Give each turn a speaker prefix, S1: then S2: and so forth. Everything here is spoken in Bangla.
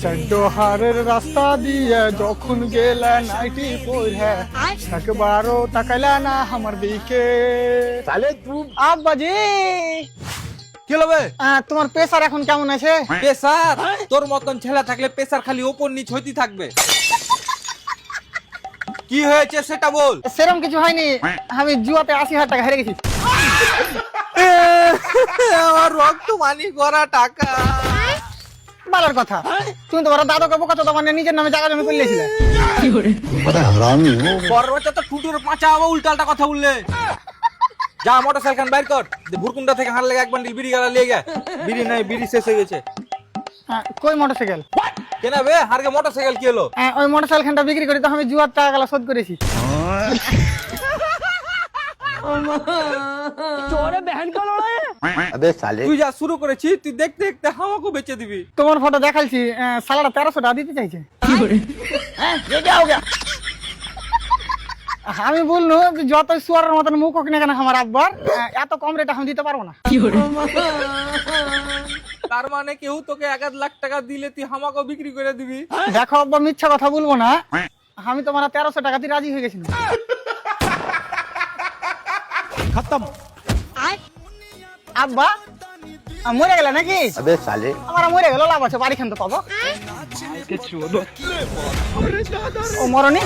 S1: চড্ডহারের রাস্তা দিয়ে যখন গেলে নাইটি পরে একবারও তাকাইলা না আমার দিকে।
S2: তাহলে তুই
S1: আব্বাজি
S3: কি হবে?
S1: তোমার প্রেসার এখন কেমন আছে?
S3: প্রেসার? তোর মতন ছেলে থাকলে প্রেসার খালি ওপর নিচ হইতে থাকবে। কি হয়েছে সেটা বল।
S1: সেরকম কিছু হয়নি, আমি জুয়াতে 80,000 টাকা হেরে গেছি।
S3: আমার রক্ত মানি করা টাকা।
S1: ভালোর কথা, তুমি তো বড় দাদুকে বোকা চোদা মানে নিজের নামে জায়গা জমি করে নিয়েছিলে।
S3: পরের বছর তো টুটুর পাঁচা আবার উল্টালটা কথা বললে। যা মোটরসাইকেল খান বাইর কর, ভুরকুন্ডা থেকে হার লেগে এক বান্ডিল বিড়ি গালা লিয়ে গে। বিড়ি নাই, বিড়ি শেষ হয়ে গেছে।
S1: কই মোটরসাইকেল?
S3: কেন বে হারকে মোটরসাইকেল কি হলো?
S1: ওই মোটরসাইকেলটা বিক্রি করে তো আমি জুয়ার টাকা গেলা শোধ করেছি।
S2: अबे साले
S3: তুই যা শুরু করেছিস, তুই দেখতে দেখতে আমাকেও বেচে দিবি।
S1: তোমার ফটো দেখাইছি, সালাটা 1300 টাকা দিতে চাইছে। আমি বললো যে যত সুয়ারের মতন মুখ হোক না কেন আমার আব্বার, এত কম রেটে আমি দিতে পারবো না।
S3: তার মানে কেউ তোকে 1 লাখ টাকা দিলে তুই আমাকেও বিক্রি করে দিবি?
S1: দেখো আব্বা, মিথ্যা কথা বলবো না, আমি তোমার 1300 টাকা দিয়ে রাজি হয়ে গেছিলাম।
S3: খতম।
S1: আব্বা মরে গেলে নাকি?
S2: अबे साले
S1: আমার মরে গেল, লাভ আছে, বাড়ি খান তো পাবো। ও মরনি।